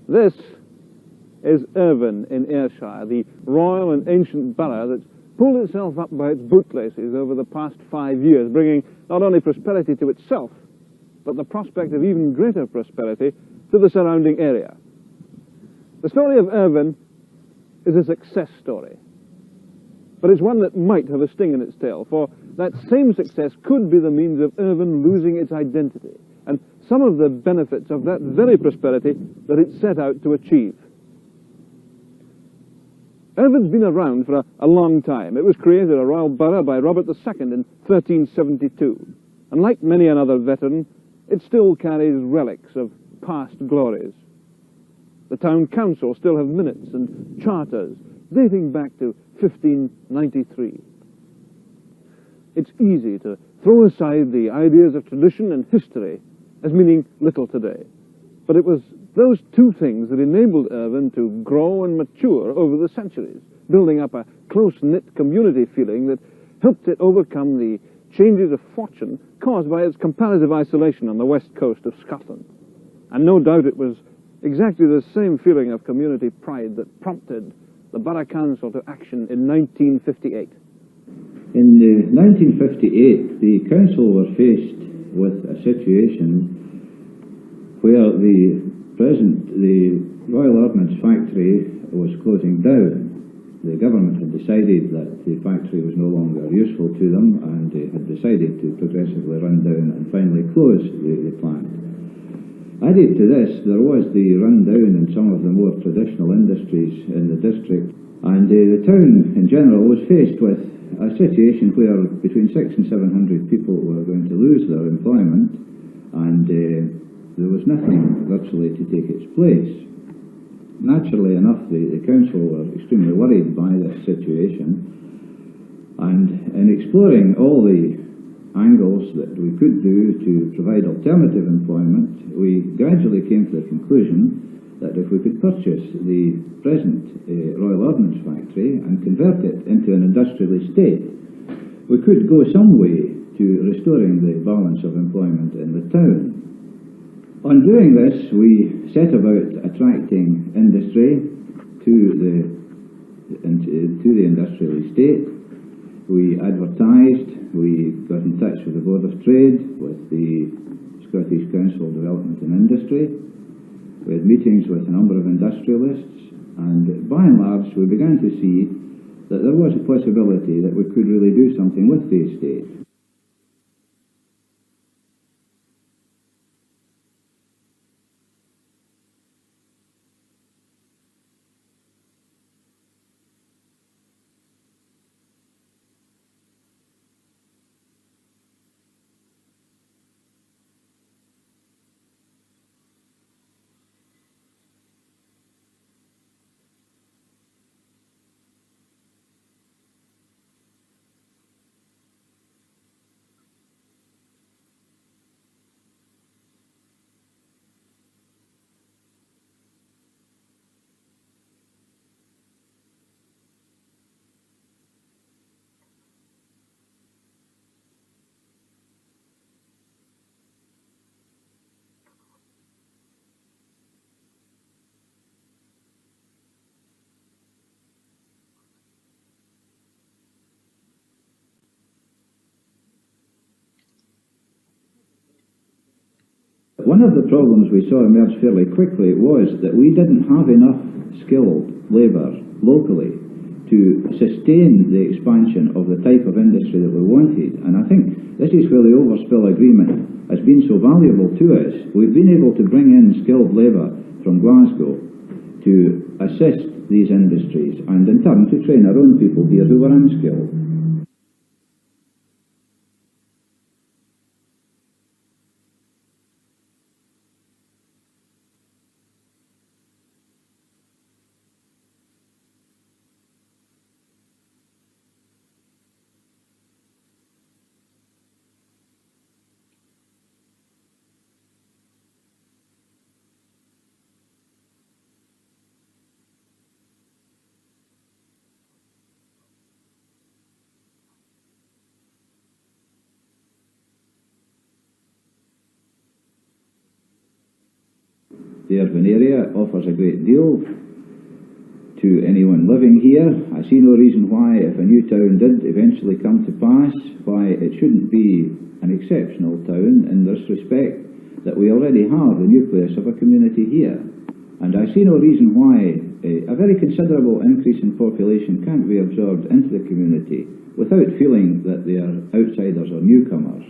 This is Irvine in Ayrshire, the royal and ancient borough that's pulled itself up by its bootlaces over the past 5 years, bringing not only prosperity to itself, but the prospect of even greater prosperity to the surrounding area. The story of Irvine is a success story, but it's one that might have a sting in its tail, for that same success could be the means of Irvine losing its identity and some of the benefits of that very prosperity that it set out to achieve. Irvine's been around for a long time. It was created a royal borough by Robert II in 1372, and like many another veteran, it still carries relics of past glories. The town council still have minutes and charters dating back to 1593. It's easy to throw aside the ideas of tradition and history as meaning little today, but it was those two things that enabled Irvine to grow and mature over the centuries, building up a close-knit community feeling that helped it overcome the changes of fortune caused by its comparative isolation on the west coast of Scotland. And no doubt it was exactly the same feeling of community pride that prompted the Borough Council to action in 1958. In 1958, the council were faced with a situation where the Royal Ordnance factory was closing down. The government had decided that the factory was no longer useful to them, and they had decided to progressively run down and finally close the plant. Added to this, there was the rundown in some of the more traditional industries in the district, and the town in general was faced with a situation where between 600 and 700 people were going to lose their employment, and there was nothing virtually to take its place. Naturally enough, the council were extremely worried by this situation, and in exploring all the angles that we could do to provide alternative employment, we gradually came to the conclusion that if we could purchase the present Royal Ordnance factory and convert it into an industrial estate, we could go some way to restoring the balance of employment in the town. On doing this, we set about attracting industry to the industrial estate. We advertised, we got in touch with the Board of Trade, with the Scottish Council of Development and Industry. We had meetings with a number of industrialists, and by and large we began to see that there was a possibility that we could really do something with the estate. One of the problems we saw emerge fairly quickly was that we didn't have enough skilled labour locally to sustain the expansion of the type of industry that we wanted. And I think this is where the overspill agreement has been so valuable to us. We've been able to bring in skilled labour from Glasgow to assist these industries, and in turn to train our own people here who were unskilled. The Irvine area offers a great deal to anyone living here. I see no reason why, if a new town did eventually come to pass, why it shouldn't be an exceptional town in this respect, that we already have the nucleus of a community here. And I see no reason why a very considerable increase in population can't be absorbed into the community without feeling that they are outsiders or newcomers.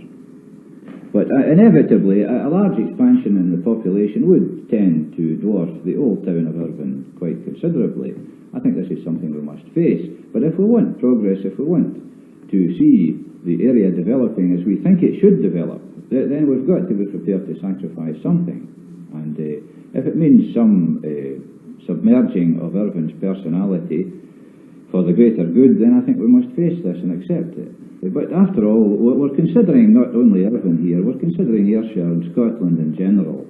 But inevitably, a large expansion in the population would tend to dwarf the old town of Irvine quite considerably. I think this is something we must face. But if we want progress, if we want to see the area developing as we think it should develop, then we've got to be prepared to sacrifice something. And if it means some submerging of Irvine's personality for the greater good, then I think we must face this and accept it. But after all, we're considering not only Irvine here, we're considering Ayrshire and Scotland in general.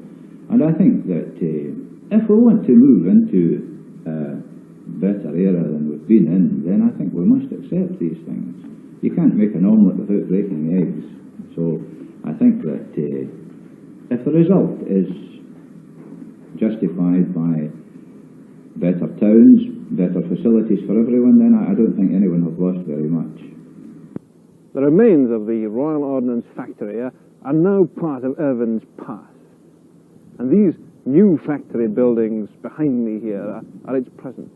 And I think that if we want to move into a better era than we've been in, then I think we must accept these things. You can't make an omelette without breaking eggs. So I think that if the result is justified by better towns, better facilities for everyone, then I don't think anyone has lost very much. The remains of the Royal Ordnance factory are now part of Irvine's past. And these new factory buildings behind me here are its present.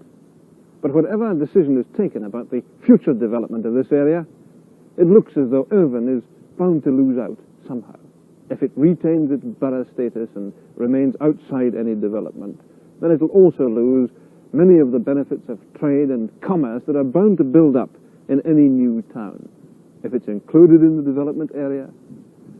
But whatever decision is taken about the future development of this area, it looks as though Irvine is bound to lose out somehow. If it retains its borough status and remains outside any development, then it will also lose many of the benefits of trade and commerce that are bound to build up in any new town. If it's included in the development area,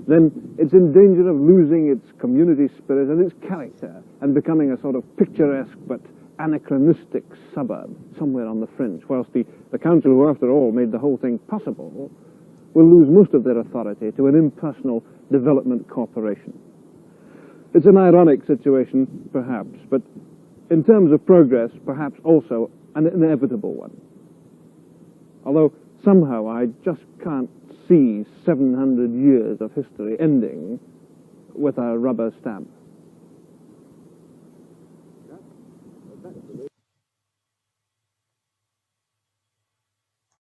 then it's in danger of losing its community spirit and its character and becoming a sort of picturesque but anachronistic suburb somewhere on the fringe, whilst the council, who after all made the whole thing possible, will lose most of their authority to an impersonal development corporation. It's an ironic situation, perhaps, but in terms of progress, perhaps also an inevitable one. Although somehow I just can't see 700 years of history ending with a rubber stamp.